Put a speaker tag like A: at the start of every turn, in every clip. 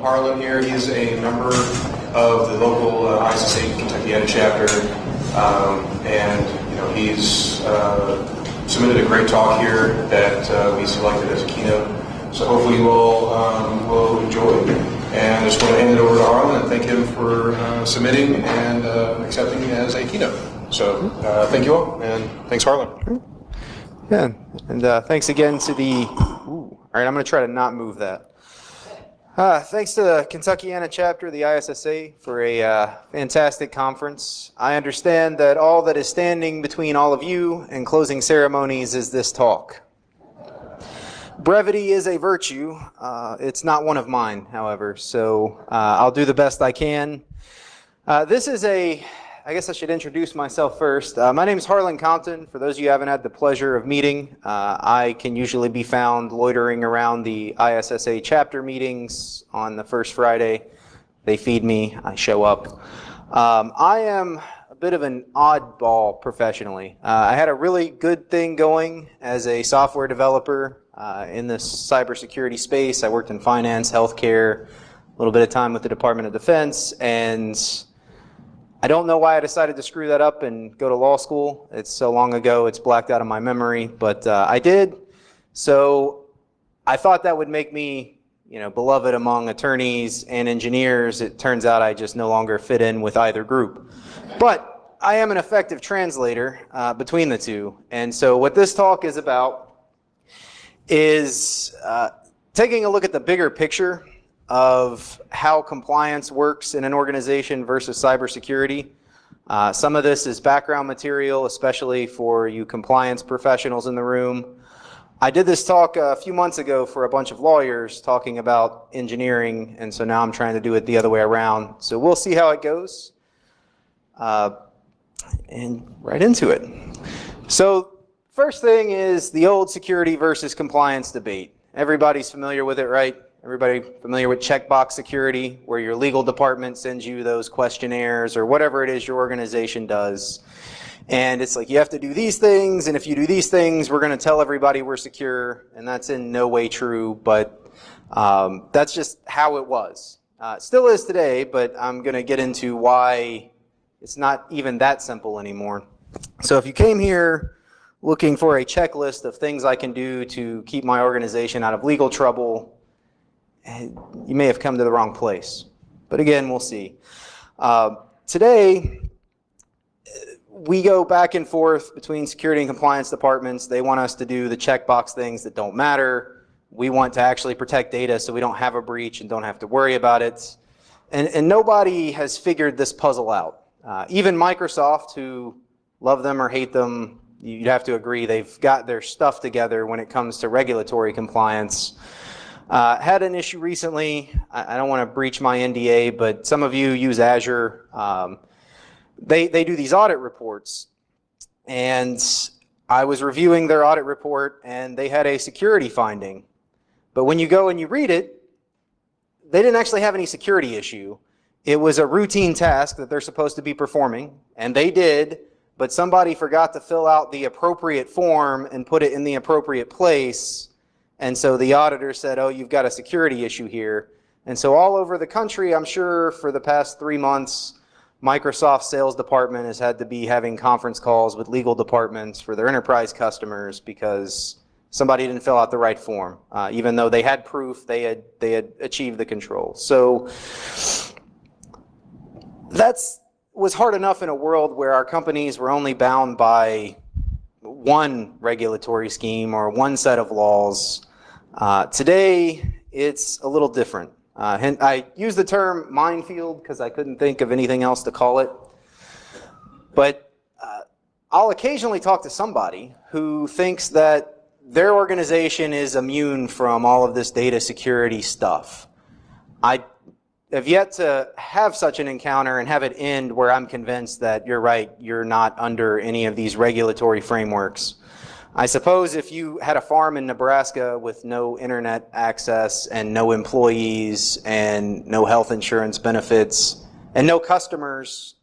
A: Harlen here. He's a member of the local ISSA Kentuckiana chapter, and he's submitted a great talk here that we selected as a keynote. So hopefully you all will enjoy. And I just want to hand it over to Harlen and thank him for submitting and accepting as a keynote. So thank you all, and thanks, Harlen.
B: Yeah, and thanks again to the. All right, I'm going to try to not move that. Thanks to the Kentuckiana chapter of the ISSA for a fantastic conference. I understand that all that is standing between all of you and closing ceremonies is this talk. Brevity is a virtue. It's not one of mine, however, so I'll do the best I can. This is I guess I should introduce myself first. My name is Harlen Compton. For those of you who haven't had the pleasure of meeting, I can usually be found loitering around the ISSA chapter meetings on the first Friday. They feed me, I show up. I am a bit of an oddball professionally. I had a really good thing going as a software developer in the cybersecurity space. I worked in finance, healthcare, a little bit of time with the Department of Defense, and I don't know why I decided to screw that up and go to law school. It's so long ago, it's blacked out of my memory, but I did. So I thought that would make me, beloved among attorneys and engineers. It turns out I just no longer fit in with either group. But I am an effective translator between the two. And so what this talk is about is taking a look at the bigger picture of how compliance works in an organization versus cybersecurity. Some of this is background material, especially for you compliance professionals in the room. I did this talk a few months ago for a bunch of lawyers talking about engineering, and so now I'm trying to do it the other way around. So we'll see how it goes. And right into it. So first thing is the old security versus compliance debate. Everybody's familiar with it, right? Everybody familiar with checkbox security, where your legal department sends you those questionnaires or whatever it is your organization does. And it's like, you have to do these things, and if you do these things, we're going to tell everybody we're secure. And that's in no way true, but that's just how it was. It still is today, but I'm going to get into why it's not even that simple anymore. So if you came here looking for a checklist of things I can do to keep my organization out of legal trouble, you may have come to the wrong place. But again, we'll see. Today, we go back and forth between security and compliance departments. They want us to do the checkbox things that don't matter. We want to actually protect data so we don't have a breach and don't have to worry about it. And nobody has figured this puzzle out. Even Microsoft, who love them or hate them, you'd have to agree, they've got their stuff together when it comes to regulatory compliance. Had an issue recently. I don't want to breach my NDA, but some of you use Azure. They do these audit reports, and I was reviewing their audit report, and they had a security finding. But when you go and you read it, they didn't actually have any security issue. It was a routine task that they're supposed to be performing, and they did, but somebody forgot to fill out the appropriate form and put it in the appropriate place. And so the auditor said, oh, you've got a security issue here. And so all over the country, I'm sure for the past 3 months, Microsoft's sales department has had to be having conference calls with legal departments for their enterprise customers because somebody didn't fill out the right form, even though they had proof they had achieved the control. So that was hard enough in a world where our companies were only bound by one regulatory scheme or one set of laws. Today, it's a little different. I use the term minefield because I couldn't think of anything else to call it. But I'll occasionally talk to somebody who thinks that their organization is immune from all of this data security stuff. I have yet to have such an encounter and have it end where I'm convinced that you're right, you're not under any of these regulatory frameworks. I suppose if you had a farm in Nebraska with no internet access and no employees and no health insurance benefits and no customers,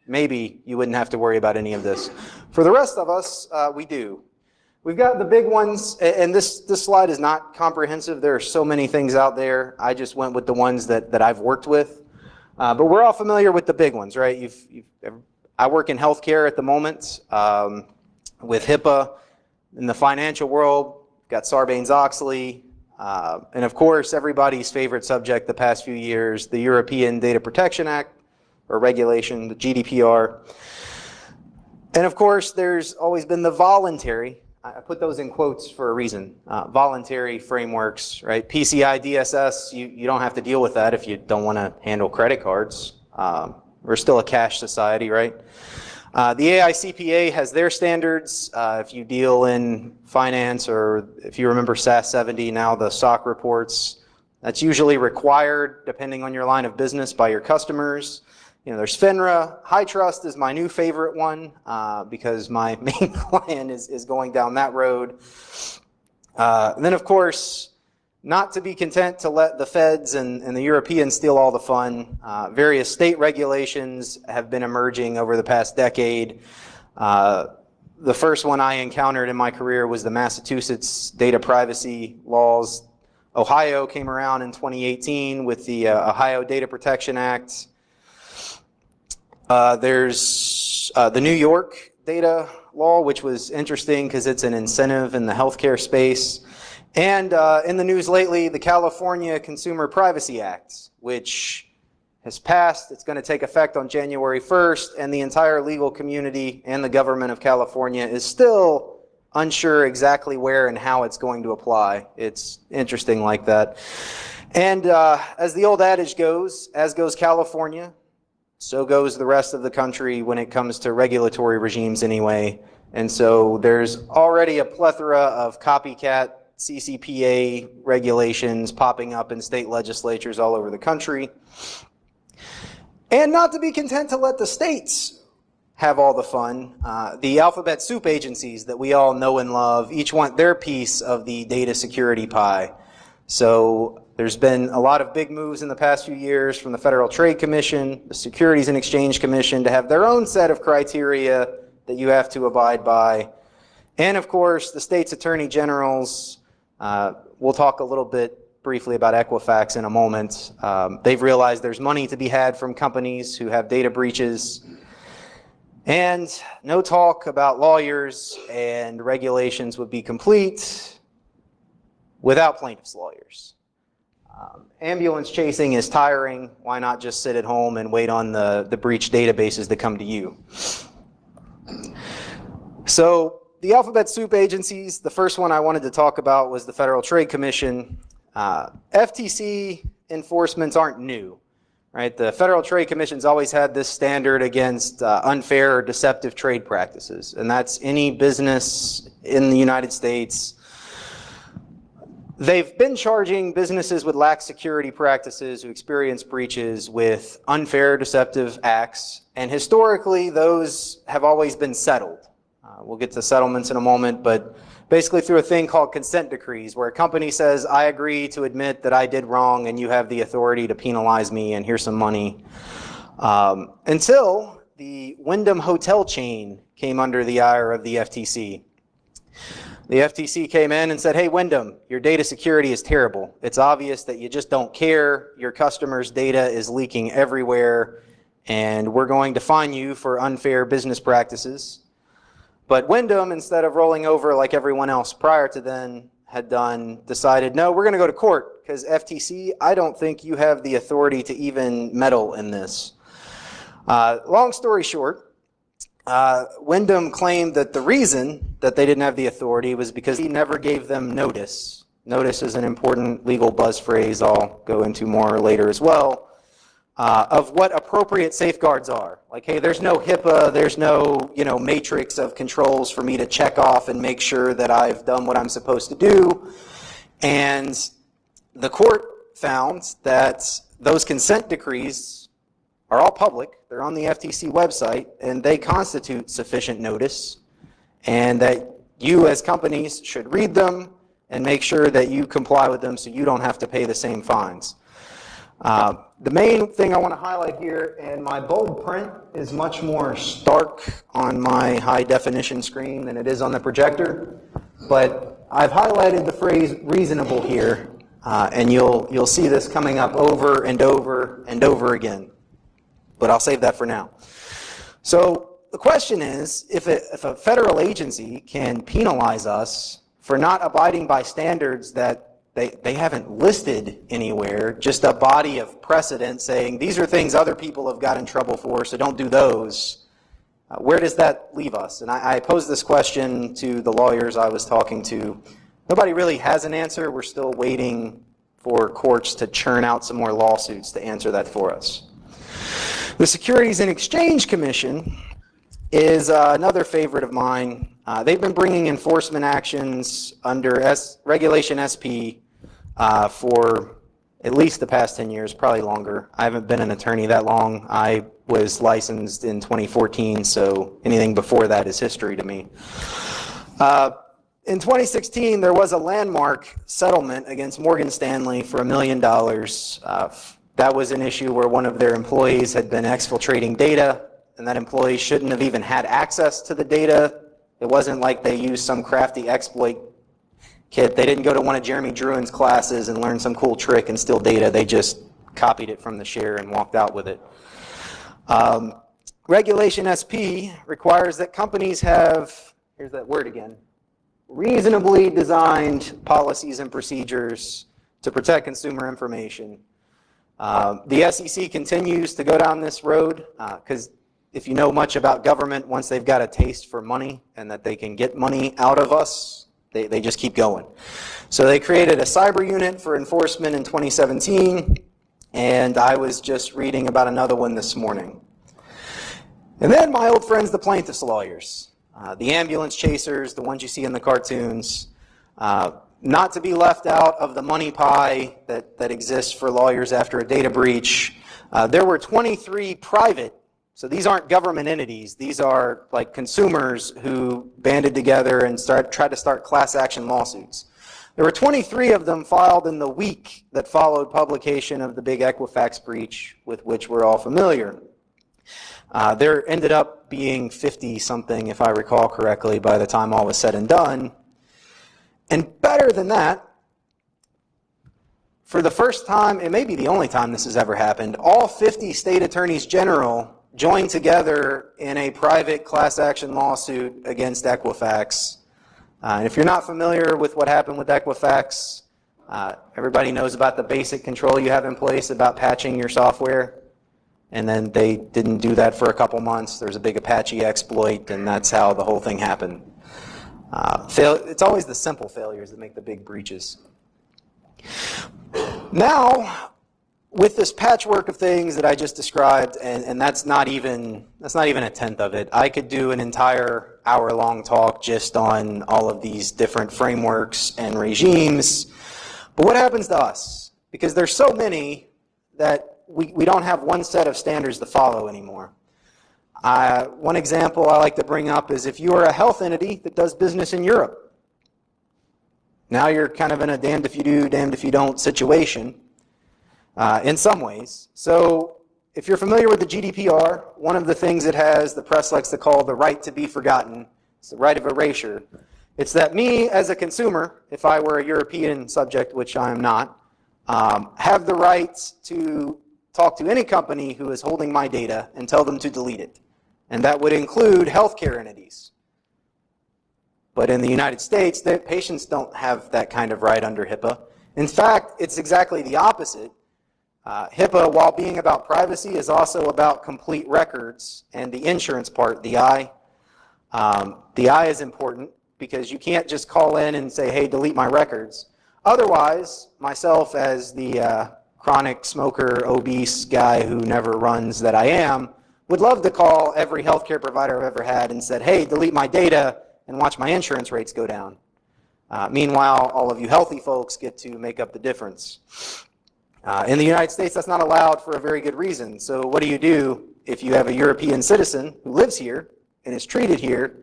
B: maybe you wouldn't have to worry about any of this. For the rest of us, we do. We've got the big ones, and this slide is not comprehensive. There are so many things out there. I just went with the ones that I've worked with. But we're all familiar with the big ones, right? I work in healthcare at the moment with HIPAA. In the financial world, we've got Sarbanes-Oxley. And of course, everybody's favorite subject the past few years, the European Data Protection Act, or regulation, the GDPR. And of course, there's always been the voluntary, I put those in quotes for a reason, voluntary frameworks, right? PCI DSS, you don't have to deal with that if you don't want to handle credit cards. We're still a cash society, right? The AICPA has their standards. If you deal in finance, or if you remember SAS 70, now the SOC reports, that's usually required, depending on your line of business, by your customers. You know, there's FINRA. HITRUST is my new favorite one because my main client is going down that road. And then, of course, not to be content to let the feds and the Europeans steal all the fun, various state regulations have been emerging over the past decade. The first one I encountered in my career was the Massachusetts data privacy laws. Ohio came around in 2018 with the Ohio Data Protection Act. There's the New York data law, which was interesting because it's an incentive in the healthcare space. And in the news lately, the California Consumer Privacy Act, which has passed. It's going to take effect on January 1st, and the entire legal community and the government of California is still unsure exactly where and how it's going to apply. It's interesting like that. And as the old adage goes, as goes California, so goes the rest of the country when it comes to regulatory regimes anyway. And so there's already a plethora of copycat CCPA regulations popping up in state legislatures all over the country. And not to be content to let the states have all the fun, the alphabet soup agencies that we all know and love each want their piece of the data security pie. So there's been a lot of big moves in the past few years from the Federal Trade Commission, the Securities and Exchange Commission to have their own set of criteria that you have to abide by. And of course, the state's attorney generals, we'll talk a little bit briefly about Equifax in a moment. They've realized there's money to be had from companies who have data breaches. And no talk about lawyers and regulations would be complete without plaintiffs' lawyers. Ambulance chasing is tiring. Why not just sit at home and wait on the breach databases that come to you? So the alphabet soup agencies, the first one I wanted to talk about was the Federal Trade Commission. FTC enforcements aren't new, right? The Federal Trade Commission's always had this standard against unfair or deceptive trade practices, and that's any business in the United States. They've been charging businesses with lax security practices who experience breaches with unfair, deceptive acts, and historically those have always been settled. We'll get to settlements in a moment, but basically through a thing called consent decrees, where a company says, I agree to admit that I did wrong and you have the authority to penalize me and here's some money. Until the Wyndham Hotel chain came under the ire of the FTC. The FTC came in and said, hey, Wyndham, your data security is terrible. It's obvious that you just don't care. Your customers' data is leaking everywhere, and we're going to fine you for unfair business practices. But Wyndham, instead of rolling over like everyone else prior to then had done, decided, no, we're going to go to court because FTC, I don't think you have the authority to even meddle in this. Long story short, Wyndham claimed that the reason that they didn't have the authority was because he never gave them notice. Notice is an important legal buzz phrase I'll go into more later as well, of what appropriate safeguards are. Like, hey, there's no HIPAA, there's no, matrix of controls for me to check off and make sure that I've done what I'm supposed to do. And the court found that those consent decrees are all public. They're on the FTC website, and they constitute sufficient notice, and that you as companies should read them and make sure that you comply with them so you don't have to pay the same fines. The main thing I want to highlight here, and my bold print is much more stark on my high definition screen than it is on the projector. but I've highlighted the phrase reasonable here, and you'll see this coming up over and over and over again. But I'll save that for now. So the question is, if a federal agency can penalize us for not abiding by standards that they haven't listed anywhere, just a body of precedent saying these are things other people have got in trouble for, so don't do those, where does that leave us? And I posed this question to the lawyers I was talking to. Nobody really has an answer. We're still waiting for courts to churn out some more lawsuits to answer that for us. The Securities and Exchange Commission is another favorite of mine. They've been bringing enforcement actions under Regulation SP for at least the past 10 years, probably longer. I haven't been an attorney that long. I was licensed in 2014, so anything before that is history to me. In 2016, there was a landmark settlement against Morgan Stanley for $1 million. That was an issue where one of their employees had been exfiltrating data, and that employee shouldn't have even had access to the data. It wasn't like they used some crafty exploit kit. They didn't go to one of Jeremy Druin's classes and learn some cool trick and steal data. They just copied it from the share and walked out with it. Regulation SP requires that companies have, here's that word again, reasonably designed policies and procedures to protect consumer information. The SEC continues to go down this road because if you know much about government, once they've got a taste for money and that they can get money out of us, they just keep going. So they created a cyber unit for enforcement in 2017, and I was just reading about another one this morning. And then my old friends, the plaintiffs' lawyers, the ambulance chasers, the ones you see in the cartoons, not to be left out of the money pie that exists for lawyers after a data breach. There were 23 private, so these aren't government entities, these are like consumers who banded together and tried to start class action lawsuits. There were 23 of them filed in the week that followed publication of the big Equifax breach with which we're all familiar. There ended up being 50-something, if I recall correctly, by the time all was said and done. And better than that, for the first time, it may be the only time this has ever happened, all 50 state attorneys general joined together in a private class action lawsuit against Equifax. And if you're not familiar with what happened with Equifax, everybody knows about the basic control you have in place about patching your software. And then they didn't do that for a couple months. There's a big Apache exploit, and that's how the whole thing happened. It's always the simple failures that make the big breaches. Now, with this patchwork of things that I just described, and that's not even a tenth of it, I could do an entire hour-long talk just on all of these different frameworks and regimes. But what happens to us? Because there's so many that we don't have one set of standards to follow anymore. One example I like to bring up is if you are a health entity that does business in Europe. Now you're kind of in a damned if you do, damned if you don't situation in some ways. So if you're familiar with the GDPR, one of the things it has, the press likes to call the right to be forgotten, it's the right of erasure. It's that me as a consumer, if I were a European subject, which I am not, have the right to talk to any company who is holding my data and tell them to delete it. And that would include healthcare entities. But in the United States, the patients don't have that kind of right under HIPAA. In fact, it's exactly the opposite. HIPAA, while being about privacy, is also about complete records and the insurance part, the I. The I is important because you can't just call in and say, hey, delete my records. Otherwise, myself as the chronic smoker, obese guy who never runs that I am, would love to call every healthcare provider I've ever had and said, hey, delete my data and watch my insurance rates go down. Meanwhile, all of you healthy folks get to make up the difference. In the United States, that's not allowed for a very good reason. So what do you do if you have a European citizen who lives here and is treated here?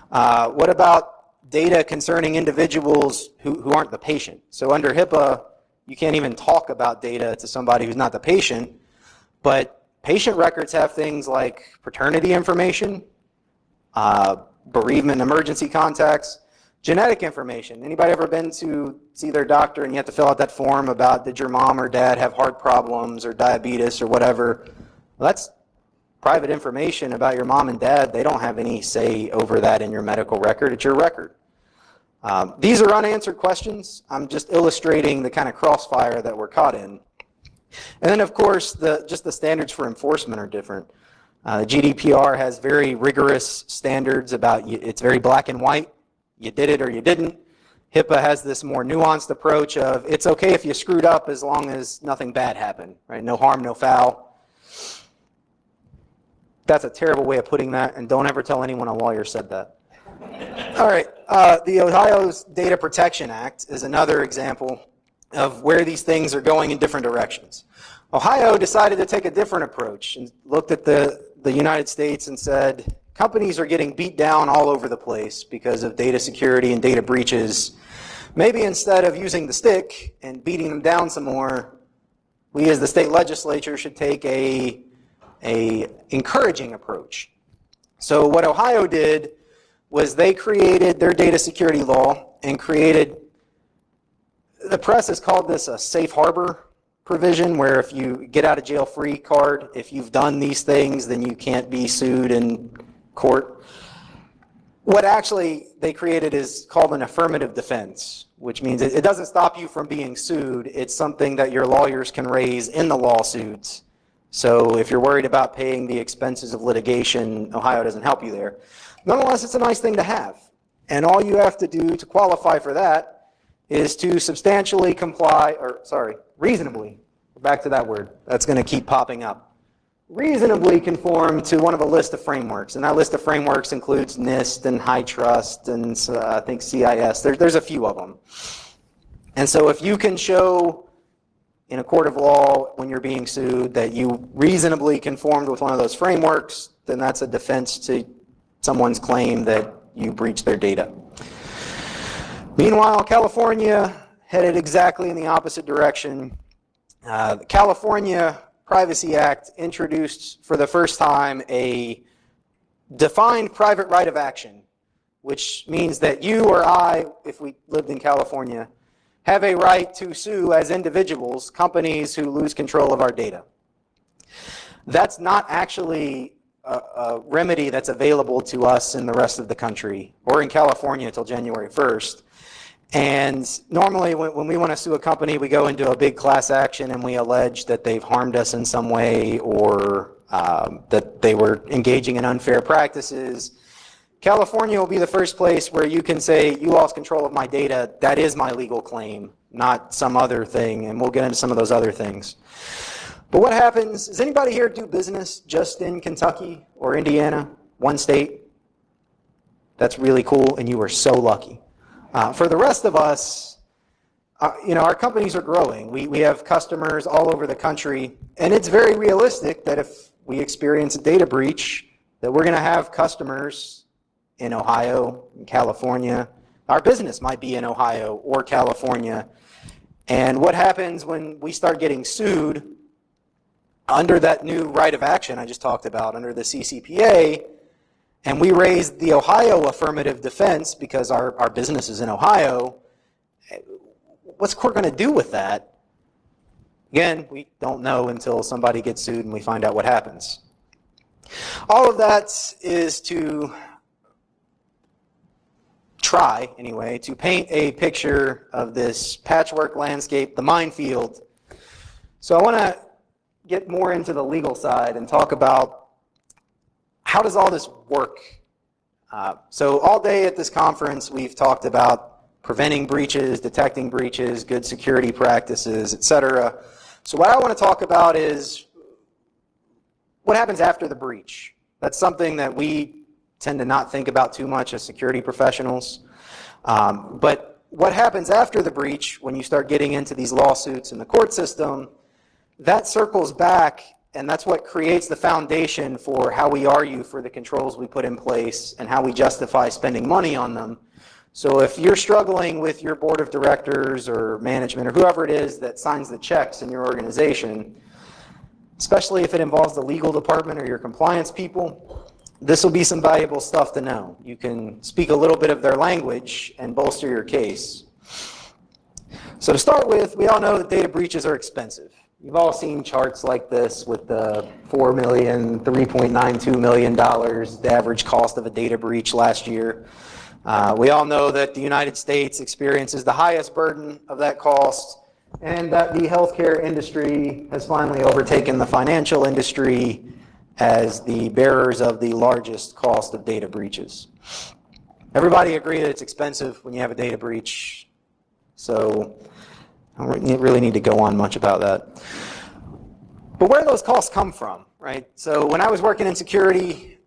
B: What about data concerning individuals who aren't the patient? So under HIPAA, you can't even talk about data to somebody who's not the patient, but patient records have things like paternity information, bereavement and emergency contacts. Genetic information. Anybody ever been to see their doctor and you have to fill out that form about did your mom or dad have heart problems or diabetes or whatever? Well, that's private information about your mom and dad. They don't have any say over that in your medical record. It's your record. These are unanswered questions. I'm just illustrating the kind of crossfire that we're caught in. And then, of course, just the standards for enforcement are different. The GDPR has very rigorous standards about it's very black and white. You did it or you didn't. HIPAA has this more nuanced approach of it's okay if you screwed up as long as nothing bad happened, right? No harm, no foul. That's a terrible way of putting that, and don't ever tell anyone a lawyer said that. All right, the Ohio's Data Protection Act is another example of where these things are going in different directions. Ohio decided to take a different approach and looked at the United States and said, companies are getting beat down all over the place because of data security and data breaches. Maybe instead of using the stick and beating them down some more, we as the state legislature should take a encouraging approach. So what Ohio did was they created their data security law and created, the press has called this a safe harbor provision, where if you get out of jail free card, if you've done these things, then you can't be sued in court. What actually they created is called an affirmative defense, which means it doesn't stop you from being sued. It's something that your lawyers can raise in the lawsuits. So if you're worried about paying the expenses of litigation, Ohio doesn't help you there. Nonetheless, it's a nice thing to have. And all you have to do to qualify for that is to substantially comply, reasonably, back to that word, that's going to keep popping up. Reasonably conform to one of a list of frameworks. And that list of frameworks includes NIST and HITRUST and I think CISSP. There's a few of them. And so if you can show in a court of law when you're being sued that you reasonably conformed with one of those frameworks, then that's a defense to someone's claim that you breached their data. Meanwhile, California headed exactly in the opposite direction. The California Privacy Act introduced for the first time a defined private right of action, which means that you or I, if we lived in California, have a right to sue as individuals companies who lose control of our data. That's not actually a remedy that's available to us in the rest of the country or in California until January 1st. And normally when we want to sue a company, we go into a big class action and we allege that they've harmed us in some way or that they were engaging in unfair practices. California will be the first place where you can say, you lost control of my data, that is my legal claim, not some other thing, and we'll get into some of those other things. But what happens, does anybody here do business just in Kentucky or Indiana, one state? That's really cool, and you are so lucky. For the rest of us, our companies are growing. We have customers all over the country, and it's very realistic that if we experience a data breach, that we're going to have customers in Ohio, in California. Our business might be in Ohio or California. And what happens when we start getting sued under that new right of action I just talked about, under the CCPA, and we raise the Ohio affirmative defense because our business is in Ohio, what's court going to do with that? Again, we don't know until somebody gets sued and we find out what happens. All of that is to try, anyway, to paint a picture of this patchwork landscape, the minefield. So I want to get more into the legal side and talk about how does all this work? So all day at this conference, we've talked about preventing breaches, detecting breaches, good security practices, etc. So what I want to talk about is what happens after the breach. That's something that we tend to not think about too much as security professionals. But what happens after the breach, when you start getting into these lawsuits in the court system, that circles back, and that's what creates the foundation for how we argue for the controls we put in place and how we justify spending money on them. So if you're struggling with your board of directors or management or whoever it is that signs the checks in your organization, especially if it involves the legal department or your compliance people, this will be some valuable stuff to know. You can speak a little bit of their language and bolster your case. So to start with, we all know that data breaches are expensive. You've all seen charts like this with the $4 million, $3.92 million, the average cost of a data breach last year. We all know that the United States experiences the highest burden of that cost, and that the healthcare industry has finally overtaken the financial industry as the bearers of the largest cost of data breaches. Everybody agree that it's expensive when you have a data breach, so I don't really need to go on much about that. But where do those costs come from, right? So when I was working in security,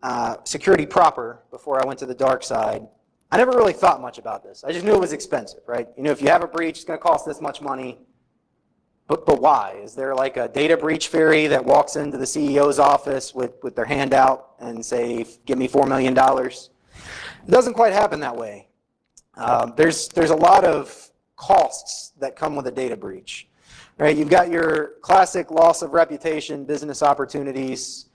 B: security proper, before I went to the dark side, I never really thought much about this. I just knew it was expensive, right? You know, if you have a breach, it's going to cost this much money. But why? Is there like a data breach fairy that walks into the CEO's office with their hand out and say, give me $4 million? It doesn't quite happen that way. There's a lot of costs that come with a data breach, right? You've got your classic loss of reputation, business opportunities.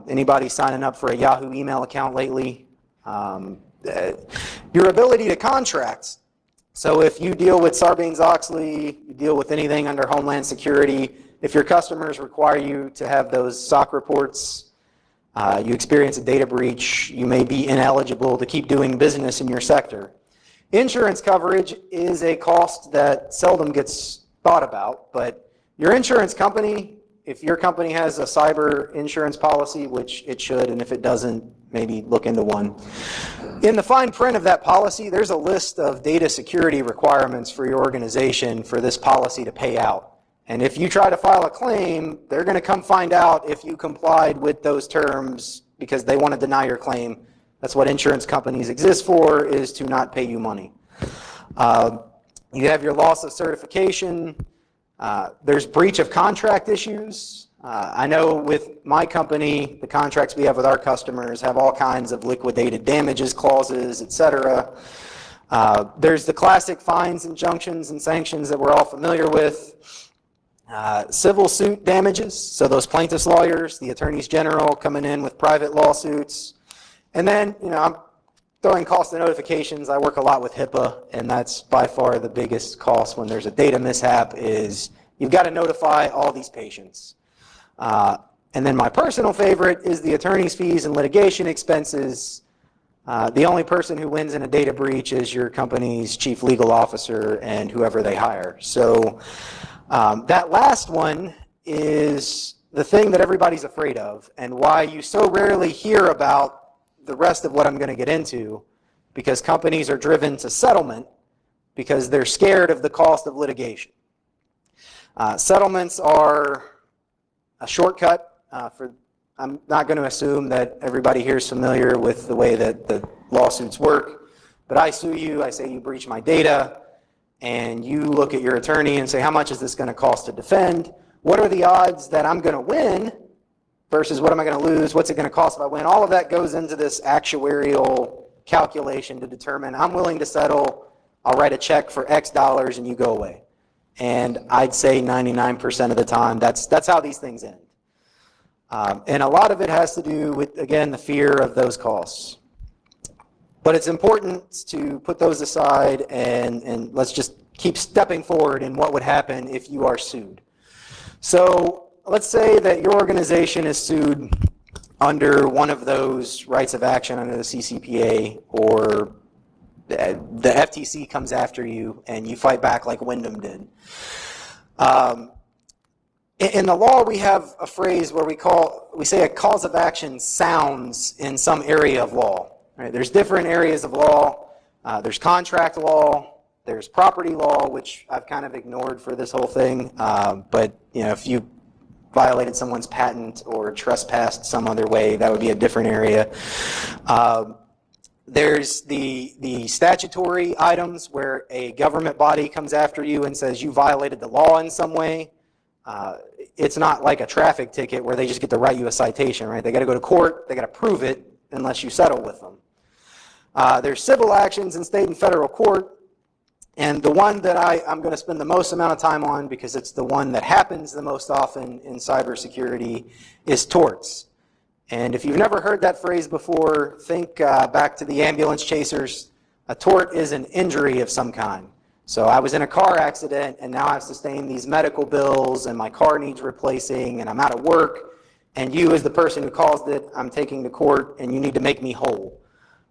B: Anybody signing up for a Yahoo email account lately? Your ability to contract. So if you deal with Sarbanes-Oxley, you deal with anything under Homeland Security, if your customers require you to have those SOC reports, you experience a data breach, you may be ineligible to keep doing business in your sector. Insurance coverage is a cost that seldom gets thought about, but your insurance company, if your company has a cyber insurance policy, which it should, and if it doesn't, maybe look into one. In the fine print of that policy, there's a list of data security requirements for your organization for this policy to pay out. And if you try to file a claim, they're going to come find out if you complied with those terms because they want to deny your claim. That's what insurance companies exist for, is to not pay you money. You have your loss of certification. There's breach of contract issues. I know with my company, the contracts we have with our customers have all kinds of liquidated damages clauses, etc. There's the classic fines, injunctions, and sanctions that we're all familiar with. Civil suit damages, so those plaintiffs' lawyers, the attorneys general coming in with private lawsuits. And then, you know, I'm throwing cost of notifications. I work a lot with HIPAA, and that's by far the biggest cost when there's a data mishap, is you've got to notify all these patients. And then my personal favorite is the attorney's fees and litigation expenses. The only person who wins in a data breach is your company's chief legal officer and whoever they hire. So that last one is the thing that everybody's afraid of, and why you so rarely hear about the rest of what I'm going to get into, because companies are driven to settlement because they're scared of the cost of litigation. Settlements are a shortcut I'm not going to assume that everybody here is familiar with the way that the lawsuits work, but I sue you, I say you breach my data, and you look at your attorney and say, how much is this going to cost to defend? What are the odds that I'm going to win versus what am I going to lose? What's it going to cost if I win? All of that goes into this actuarial calculation to determine, I'm willing to settle, I'll write a check for X dollars and you go away. And I'd say 99% of the time, that's how these things end. And a lot of it has to do with, again, the fear of those costs. But it's important to put those aside and let's just keep stepping forward in what would happen if you are sued. So let's say that your organization is sued under one of those rights of action under the CCPA, or the FTC comes after you and you fight back like Wyndham did. In the law, we have a phrase where we say a cause of action sounds in some area of law. Right? There's different areas of law. There's contract law. There's property law, which I've kind of ignored for this whole thing. But you know, if you violated someone's patent or trespassed some other way, that would be a different area. There's the statutory items where a government body comes after you and says you violated the law in some way. It's not like a traffic ticket where they just get to write you a citation, right? They got to go to court, they got to prove it unless you settle with them. There's civil actions in state and federal court, and the one that I'm going to spend the most amount of time on, because it's the one that happens the most often in cybersecurity, is torts. And if you've never heard that phrase before, think back to the ambulance chasers. A tort is an injury of some kind. So I was in a car accident, and now I've sustained these medical bills, and my car needs replacing, and I'm out of work, and you, as the person who caused it, I'm taking to court, and you need to make me whole.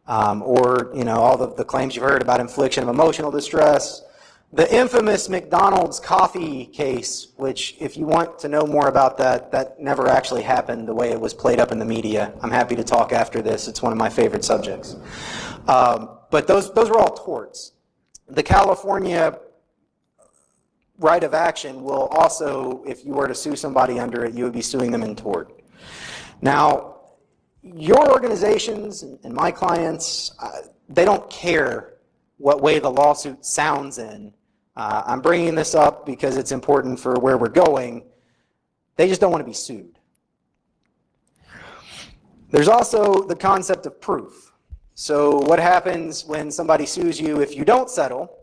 B: Or, you know, all the claims you've heard about infliction of emotional distress. The infamous McDonald's coffee case, which, if you want to know more about that, that never actually happened the way it was played up in the media. I'm happy to talk after this. It's one of my favorite subjects. But those were all torts. The California right of action will also, if you were to sue somebody under it, you would be suing them in tort. Now, your organizations and my clients, they don't care what way the lawsuit sounds in. I'm bringing this up because it's important for where we're going. They just don't want to be sued. There's also the concept of proof. So what happens when somebody sues you if you don't settle?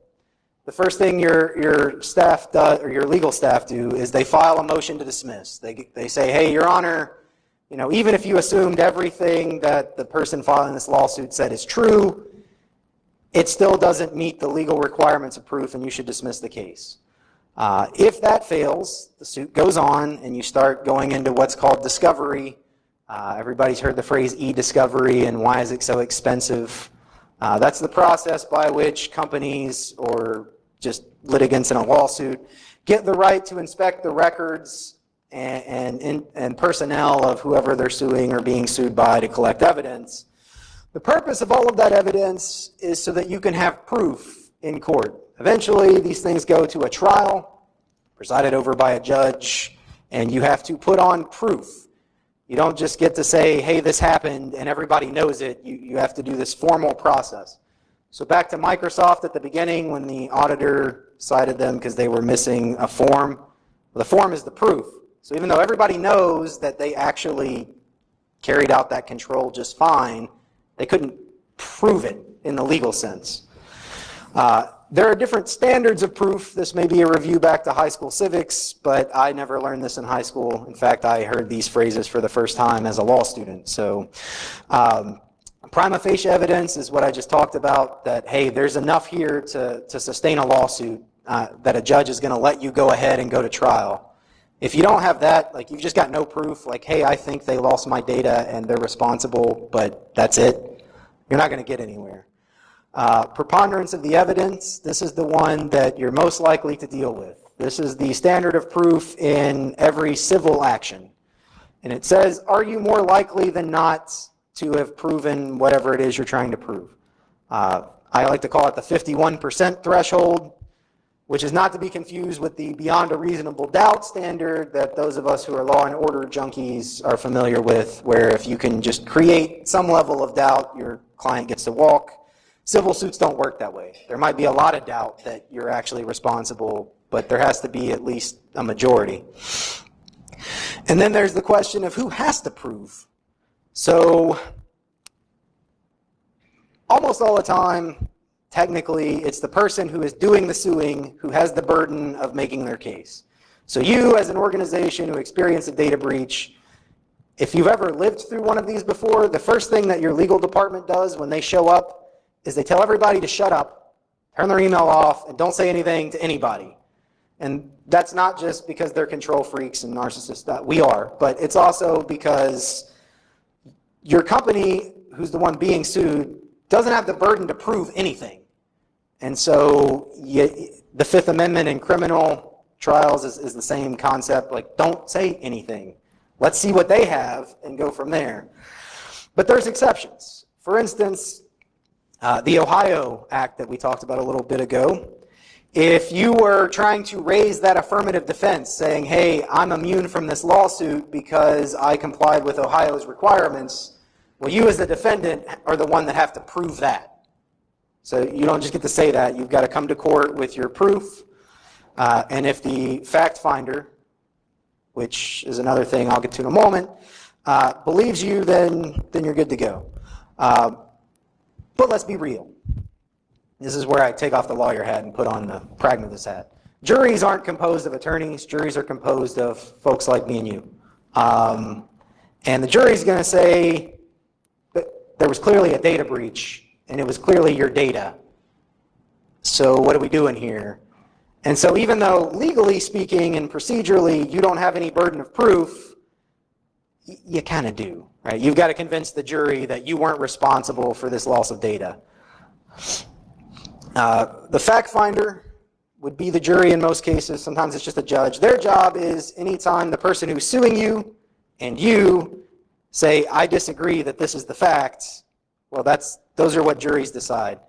B: The first thing your staff does, or your legal staff do, is they file a motion to dismiss. They say, hey, Your Honor, you know, even if you assumed everything that the person filing this lawsuit said is true, it still doesn't meet the legal requirements of proof, and you should dismiss the case. If that fails, the suit goes on, and you start going into what's called discovery. Everybody's heard the phrase e-discovery, and why is it so expensive? That's the process by which companies or just litigants in a lawsuit get the right to inspect the records and personnel of whoever they're suing or being sued by to collect evidence. The purpose of all of that evidence is so that you can have proof in court. Eventually, these things go to a trial, presided over by a judge, and you have to put on proof. You don't just get to say, hey, this happened, and everybody knows it. You have to do this formal process. So back to Microsoft at the beginning when the auditor cited them because they were missing a form. Well, the form is the proof. So even though everybody knows that they actually carried out that control just fine, they couldn't prove it in the legal sense. There are different standards of proof. This may be a review back to high school civics, but I never learned this in high school. In fact, I heard these phrases for the first time as a law student. So prima facie evidence is what I just talked about, that, hey, there's enough here to sustain a lawsuit that a judge is going to let you go ahead and go to trial. If you don't have that, like you've just got no proof, like, hey, I think they lost my data and they're responsible, but that's it, you're not going to get anywhere. Preponderance of the evidence, this is the one that you're most likely to deal with. This is the standard of proof in every civil action. And it says, are you more likely than not to have proven whatever it is you're trying to prove? I like to call it the 51% threshold, which is not to be confused with the beyond a reasonable doubt standard that those of us who are law and order junkies are familiar with, where if you can just create some level of doubt, your client gets to walk. Civil suits don't work that way. There might be a lot of doubt that you're actually responsible, but there has to be at least a majority. And then there's the question of who has to prove. So almost all the time, technically, it's the person who is doing the suing who has the burden of making their case. So you, as an organization who experienced a data breach, if you've ever lived through one of these before, the first thing that your legal department does when they show up is they tell everybody to shut up, turn their email off, and don't say anything to anybody. And that's not just because they're control freaks and narcissists. We are, but it's also because your company, who's the one being sued, doesn't have the burden to prove anything. And so the Fifth Amendment in criminal trials is the same concept, like don't say anything. Let's see what they have and go from there. But there's exceptions. For instance, the Ohio Act that we talked about a little bit ago, if you were trying to raise that affirmative defense saying, hey, I'm immune from this lawsuit because I complied with Ohio's requirements, well, you as the defendant are the one that have to prove that. So you don't just get to say that. You've got to come to court with your proof. And if the fact finder, which is another thing I'll get to in a moment, believes you, then you're good to go. But let's be real. This is where I take off the lawyer hat and put on the pragmatist hat. Juries aren't composed of attorneys. Juries are composed of folks like me and you. And the jury's going to say that there was clearly a data breach, and it was clearly your data. So what are we doing here? And so even though legally speaking and procedurally you don't have any burden of proof, you kind of do, right? You've got to convince the jury that you weren't responsible for this loss of data. The fact finder would be the jury in most cases. Sometimes it's just a judge. Their job is anytime the person who's suing you and you say, I disagree that this is the fact, well, those are what juries decide.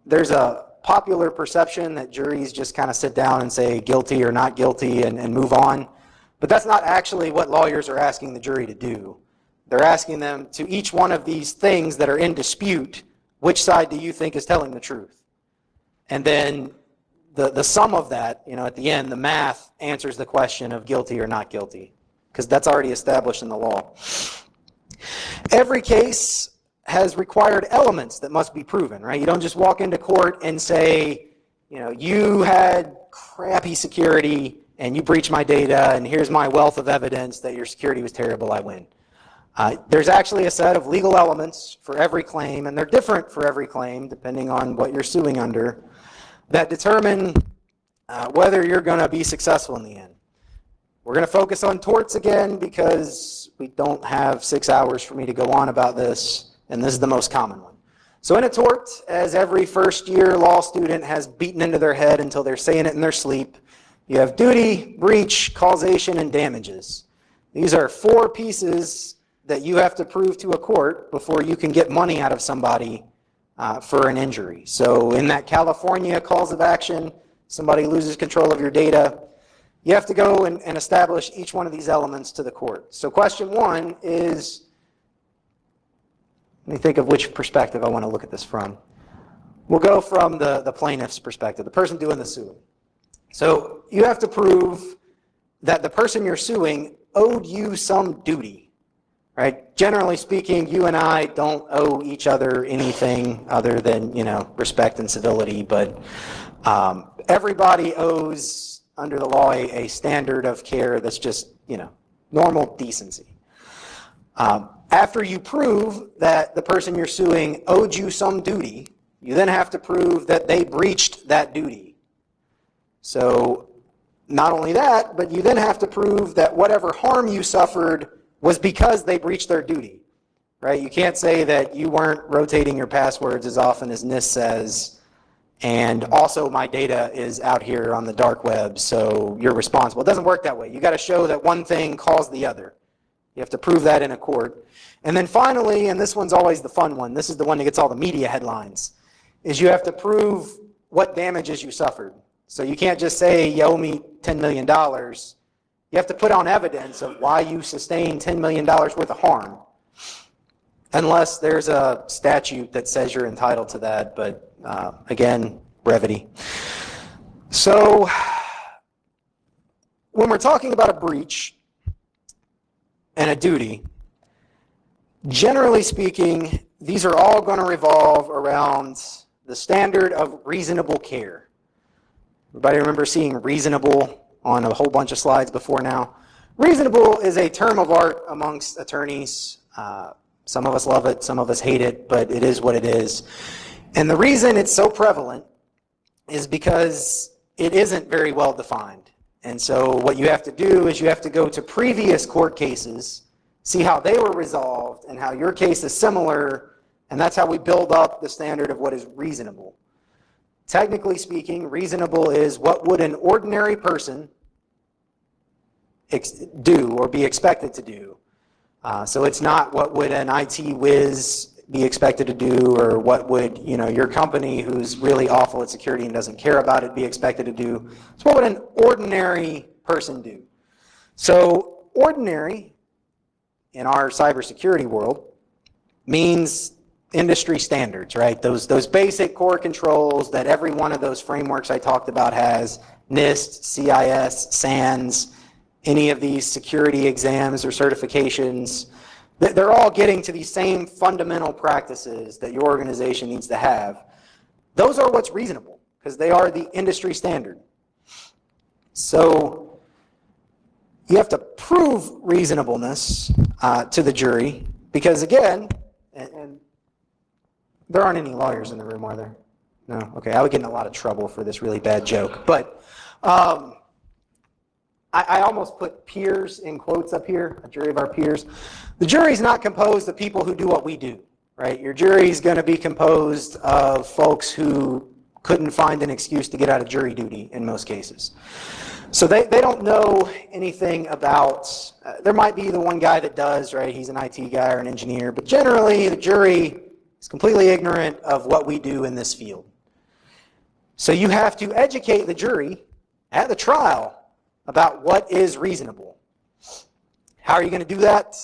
B: There's a popular perception that juries just kind of sit down and say guilty or not guilty and move on. But that's not actually what lawyers are asking the jury to do. They're asking them to each one of these things that are in dispute, which side do you think is telling the truth? And then the sum of that, at the end, the math answers the question of guilty or not guilty, because that's already established in the law. Every case has required elements that must be proven, right? You don't just walk into court and say, you had crappy security and you breached my data and here's my wealth of evidence that your security was terrible, I win. There's actually a set of legal elements for every claim, and they're different for every claim depending on what you're suing under, that determine whether you're going to be successful in the end. We're going to focus on torts again because we don't have 6 hours for me to go on about this. And this is the most common one. So in a tort, as every first-year law student has beaten into their head until they're saying it in their sleep, you have duty, breach, causation, and damages. These are 4 pieces that you have to prove to a court before you can get money out of somebody for an injury. So in that California cause of action, somebody loses control of your data, you have to go and establish each one of these elements to the court. So question 1 is, let me think of which perspective I want to look at this from. We'll go from the plaintiff's perspective, the person doing the suing. So you have to prove that the person you're suing owed you some duty, right? Generally speaking, you and I don't owe each other anything other than, respect and civility, but everybody owes, under the law, a standard of care that's just, normal decency. After you prove that the person you're suing owed you some duty, you then have to prove that they breached that duty. So not only that, but you then have to prove that whatever harm you suffered was because they breached their duty, right? You can't say that you weren't rotating your passwords as often as NIST says, and also my data is out here on the dark web, so you're responsible. It doesn't work that way. You got to show that one thing caused the other. You have to prove that in a court. And then finally, and this one's always the fun one, this is the one that gets all the media headlines, is you have to prove what damages you suffered. So you can't just say you owe me $10 million. You have to put on evidence of why you sustained $10 million worth of harm, unless there's a statute that says you're entitled to that, but again, brevity. So when we're talking about a breach and a duty, generally speaking, these are all going to revolve around the standard of reasonable care. Everybody remember seeing reasonable on a whole bunch of slides before now? Reasonable is a term of art amongst attorneys. Some of us love it, some of us hate it, but it is what it is. And the reason it's so prevalent is because it isn't very well defined. And so what you have to do is you have to go to previous court cases, see how they were resolved and how your case is similar, and that's how we build up the standard of what is reasonable. Technically speaking, reasonable is what would an ordinary person do or be expected to do. So it's not what would an IT whiz be expected to do, or what would your company who's really awful at security and doesn't care about it be expected to do. It's what would an ordinary person do. So ordinary in our cybersecurity world means industry standards, right? Those basic core controls that every one of those frameworks I talked about has, NIST, CIS, SANS, any of these security exams or certifications, they're all getting to these same fundamental practices that your organization needs to have. Those are what's reasonable, because they are the industry standard. So you have to prove reasonableness to the jury, because again, and there aren't any lawyers in the room, are there? No? Okay, I would get in a lot of trouble for this really bad joke. But I almost put peers in quotes up here, a jury of our peers. The jury's not composed of people who do what we do, right? Your jury's going to be composed of folks who couldn't find an excuse to get out of jury duty in most cases. So they don't know anything about, there might be the one guy that does, right? He's an IT guy or an engineer, but generally the jury is completely ignorant of what we do in this field. So you have to educate the jury at the trial about what is reasonable. How are you going to do that?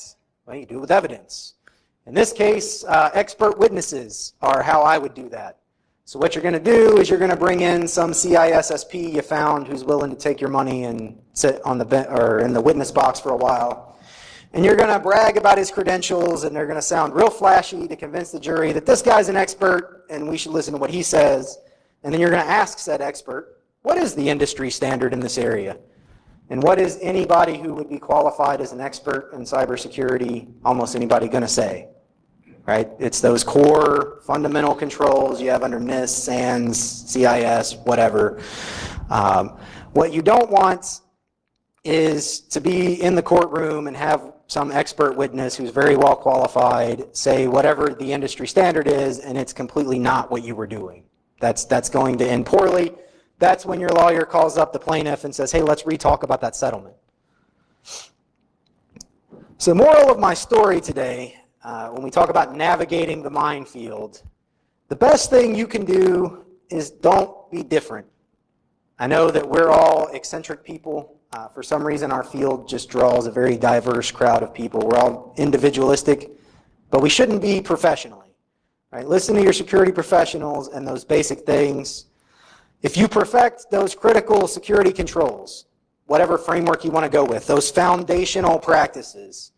B: Well, you do it with evidence. In this case, expert witnesses are how I would do that. So what you're going to do is you're going to bring in some CISSP you found who's willing to take your money and sit on the or in the witness box for a while. And you're going to brag about his credentials, and they're going to sound real flashy to convince the jury that this guy's an expert and we should listen to what he says. And then you're going to ask said expert, what is the industry standard in this area? And what is anybody who would be qualified as an expert in cybersecurity, almost anybody, going to say? Right? It's those core fundamental controls you have under NIST, SANS, CIS, whatever. What you don't want is to be in the courtroom and have some expert witness who's very well qualified say whatever the industry standard is, and it's completely not what you were doing. That's going to end poorly. That's when your lawyer calls up the plaintiff and says, hey, let's re-talk about that settlement. So the moral of my story today, when we talk about navigating the minefield, the best thing you can do is don't be different. I know that we're all eccentric people. For some reason, our field just draws a very diverse crowd of people. We're all individualistic, but we shouldn't be professionally. Right? Listen to your security professionals and those basic things. If you perfect those critical security controls, whatever framework you want to go with, those foundational practices,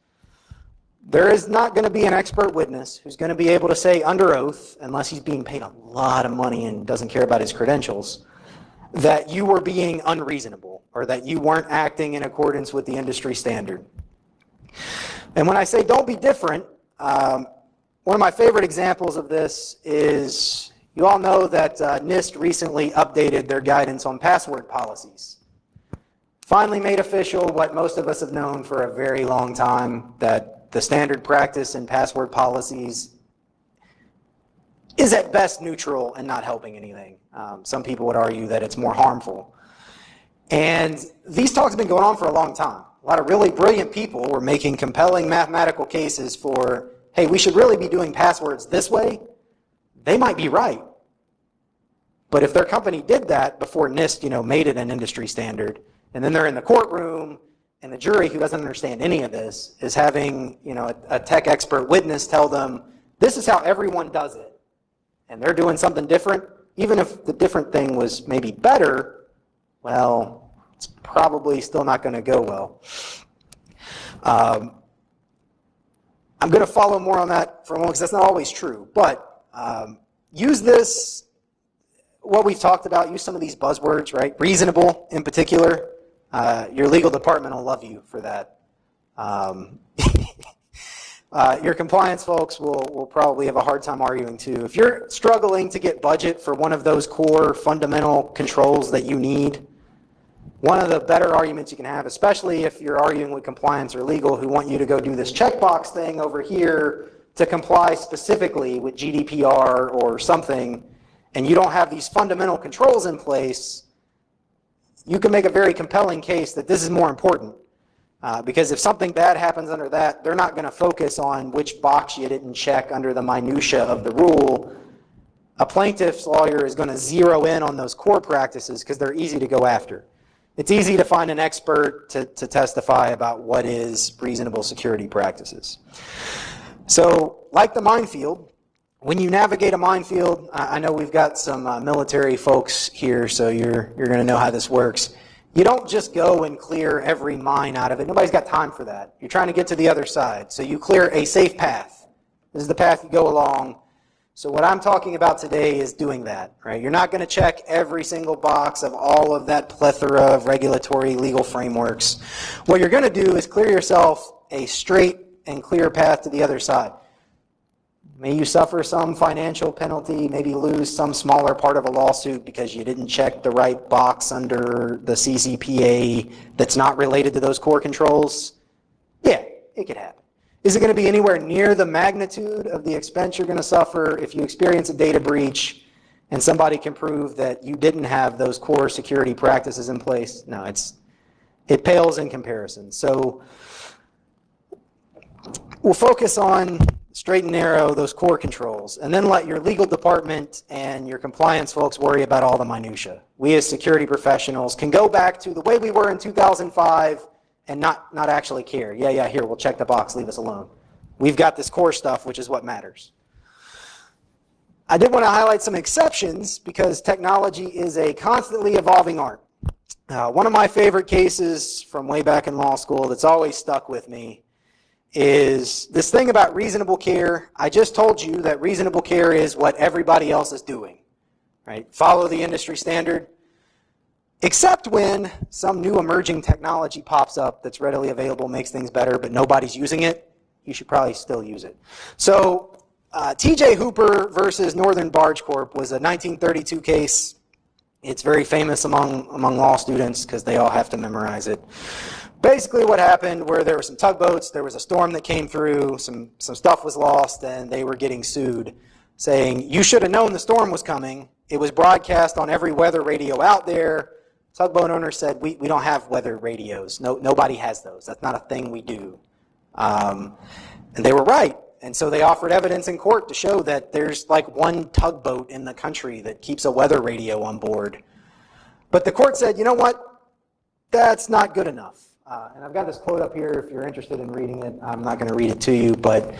B: there is not going to be an expert witness who's going to be able to say under oath, unless he's being paid a lot of money and doesn't care about his credentials, that you were being unreasonable or that you weren't acting in accordance with the industry standard. And when I say don't be different, one of my favorite examples of this is, you all know that NIST recently updated their guidance on password policies. Finally made official what most of us have known for a very long time, that the standard practice in password policies is at best neutral and not helping anything. Some people would argue that it's more harmful. And these talks have been going on for a long time. A lot of really brilliant people were making compelling mathematical cases for, hey, we should really be doing passwords this way. They might be right. But if their company did that before NIST, made it an industry standard, and then they're in the courtroom, and the jury, who doesn't understand any of this, is having, a tech expert witness tell them, this is how everyone does it, and they're doing something different, even if the different thing was maybe better, well, it's probably still not going to go well. I'm going to follow more on that for a moment because that's not always true. But use this, what we've talked about, use some of these buzzwords, right? Reasonable in particular. Your legal department will love you for that. Your compliance folks will probably have a hard time arguing too. If you're struggling to get budget for one of those core fundamental controls that you need, one of the better arguments you can have, especially if you're arguing with compliance or legal who want you to go do this checkbox thing over here to comply specifically with GDPR or something, and you don't have these fundamental controls in place, you can make a very compelling case that this is more important. Because if something bad happens under that, they're not going to focus on which box you didn't check under the minutia of the rule. A plaintiff's lawyer is going to zero in on those core practices because they're easy to go after. It's easy to find an expert to testify about what is reasonable security practices. So, like the minefield, when you navigate a minefield, I know we've got some military folks here, so you're going to know how this works. You don't just go and clear every mine out of it. Nobody's got time for that. You're trying to get to the other side. So you clear a safe path. This is the path you go along So what I'm talking about today is doing that, right? You're not going to check every single box of all of that plethora of regulatory legal frameworks. What you're going to do is clear yourself a straight and clear path to the other side. May you suffer some financial penalty, maybe lose some smaller part of a lawsuit because you didn't check the right box under the CCPA that's not related to those core controls. Yeah, it could happen. Is it going to be anywhere near the magnitude of the expense you're going to suffer if you experience a data breach and somebody can prove that you didn't have those core security practices in place? No, it pales in comparison. So we'll focus on straight and narrow those core controls, and then let your legal department and your compliance folks worry about all the minutia. We as security professionals can go back to the way we were in 2005 and not actually care. Yeah, here, we'll check the box, leave us alone. We've got this core stuff, which is what matters. I did want to highlight some exceptions because technology is a constantly evolving art. One of my favorite cases from way back in law school that's always stuck with me is this thing about reasonable care. I just told you that reasonable care is what everybody else is doing, right? Follow the industry standard. Except when some new emerging technology pops up that's readily available, makes things better, but nobody's using it, you should probably still use it. So TJ Hooper versus Northern Barge Corp was a 1932 case. It's very famous among law students because they all have to memorize it. Basically what happened where there were some tugboats, there was a storm that came through, some stuff was lost, and they were getting sued, saying, you should have known the storm was coming. It was broadcast on every weather radio out there. Tugboat owner said, we don't have weather radios. Nobody has those. That's not a thing we do. And they were right. And so they offered evidence in court to show that there's like one tugboat in the country that keeps a weather radio on board. But the court said, you know what? That's not good enough. And I've got this quote up here if you're interested in reading it. I'm not going to read it to you, but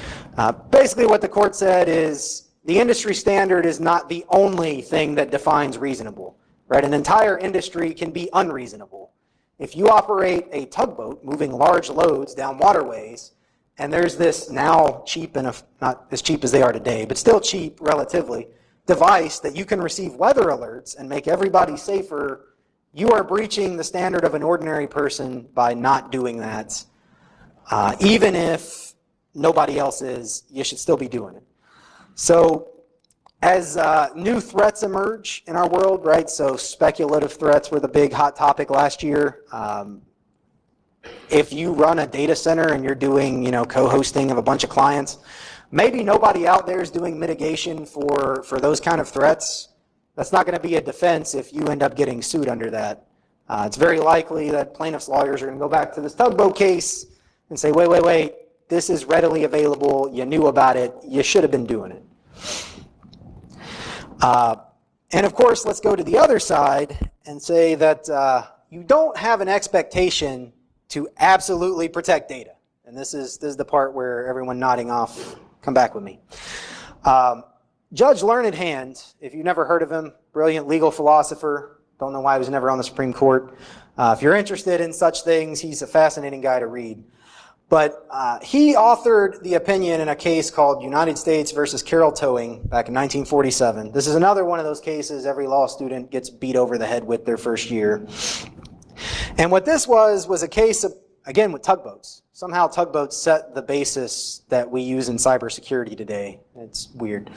B: basically what the court said is the industry standard is not the only thing that defines reasonable, right? An entire industry can be unreasonable. If you operate a tugboat moving large loads down waterways, and there's this now cheap, and not as cheap as they are today, but still cheap relatively, device that you can receive weather alerts and make everybody safer, you are breaching the standard of an ordinary person by not doing that. Even if nobody else is, you should still be doing it. So as new threats emerge in our world, right? So speculative threats were the big hot topic last year. If you run a data center and you're doing, co-hosting of a bunch of clients, maybe nobody out there is doing mitigation for those kind of threats. That's not going to be a defense if you end up getting sued under that. It's very likely that plaintiffs' lawyers are going to go back to this tugboat case and say, wait, this is readily available, you knew about it, you should have been doing it. And of course, let's go to the other side and say that you don't have an expectation to absolutely protect data. And this is the part where everyone nodding off, come back with me. Judge Learned Hand, if you've never heard of him, brilliant legal philosopher, don't know why he was never on the Supreme Court. If you're interested in such things, he's a fascinating guy to read. But he authored the opinion in a case called United States versus Carroll Towing back in 1947. This is another one of those cases every law student gets beat over the head with their first year. And what this was a case of, again, with tugboats. Somehow tugboats set the basis that we use in cybersecurity today. It's weird.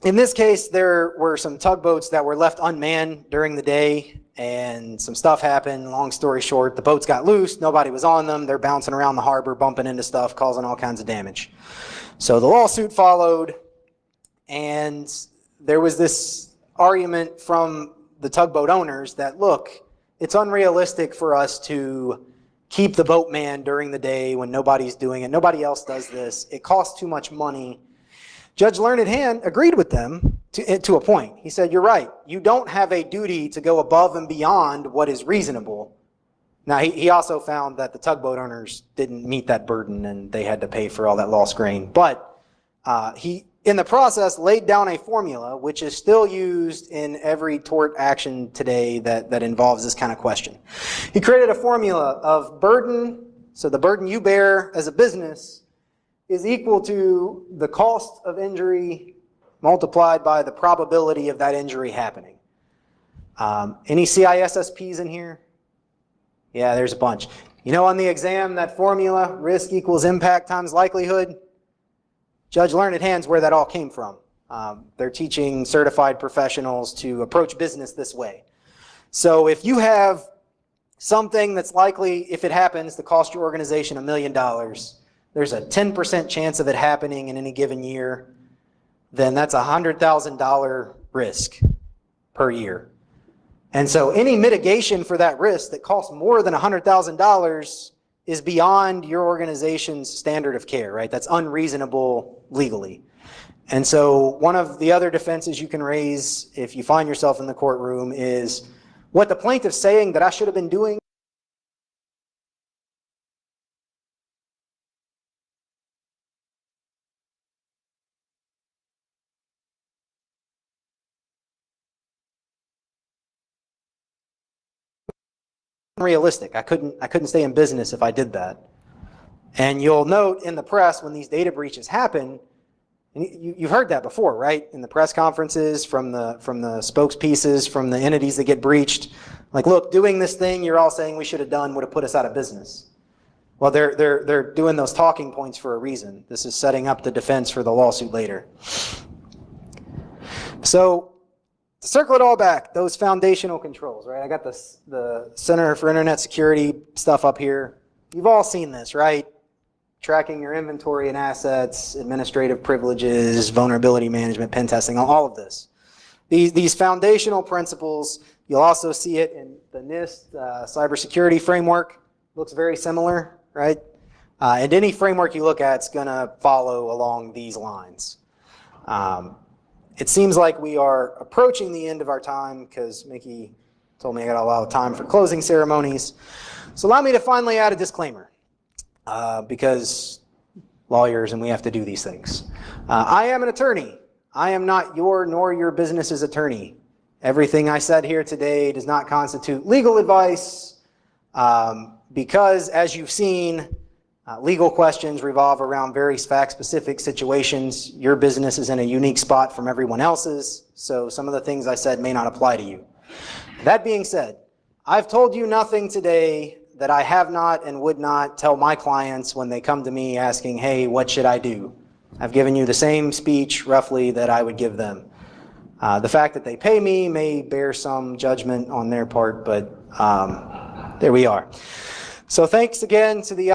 B: In this case, there were some tugboats that were left unmanned during the day, and some stuff happened. Long story short, the boats got loose. Nobody was on them. They're bouncing around the harbor, bumping into stuff, causing all kinds of damage. So the lawsuit followed, and there was this argument from the tugboat owners that, look, it's unrealistic for us to keep the boat manned during the day when nobody's doing it. Nobody else does this. It costs too much money. Judge Learned Hand agreed with them to a point. He said, you're right. You don't have a duty to go above and beyond what is reasonable. Now, he also found that the tugboat owners didn't meet that burden and they had to pay for all that lost grain. But he, in the process, laid down a formula which is still used in every tort action today that involves this kind of question. He created a formula of burden, so the burden you bear as a business is equal to the cost of injury multiplied by the probability of that injury happening. Any CISSPs in here? Yeah, there's a bunch. You know, on the exam, that formula, risk equals impact times likelihood, Judge Learned Hand's where that all came from. They're teaching certified professionals to approach business this way. So if you have something that's likely, if it happens, to cost your organization $1 million, there's a 10% chance of it happening in any given year, then that's a $100,000 risk per year. And so any mitigation for that risk that costs more than $100,000 is beyond your organization's standard of care, right? That's unreasonable legally. And so one of the other defenses you can raise if you find yourself in the courtroom is what the plaintiff's saying that I should have been doing unrealistic. I couldn't stay in business if I did that. And you'll note in the press when these data breaches happen, and you've heard that before, right? In the press conferences, from the spokespieces, from the entities that get breached. Like, look, doing this thing you're all saying we should have done would have put us out of business. Well, they're doing those talking points for a reason. This is setting up the defense for the lawsuit later. So, to circle it all back, those foundational controls, right? I got the Center for Internet Security stuff up here. You've all seen this, right? Tracking your inventory and assets, administrative privileges, vulnerability management, pen testing, all of this. These foundational principles, you'll also see it in the NIST cybersecurity framework. Looks very similar, right? And any framework you look at is going to follow along these lines. It seems like we are approaching the end of our time because Mickey told me I got a lot of time for closing ceremonies. So allow me to finally add a disclaimer because lawyers and we have to do these things. I am an attorney. I am not your nor your business's attorney. Everything I said here today does not constitute legal advice because, as you've seen, legal questions revolve around very fact-specific situations. Your business is in a unique spot from everyone else's, so some of the things I said may not apply to you. That being said, I've told you nothing today that I have not and would not tell my clients when they come to me asking, hey, what should I do? I've given you the same speech, roughly, that I would give them. The fact that they pay me may bear some judgment on their part, but there we are. So thanks again to the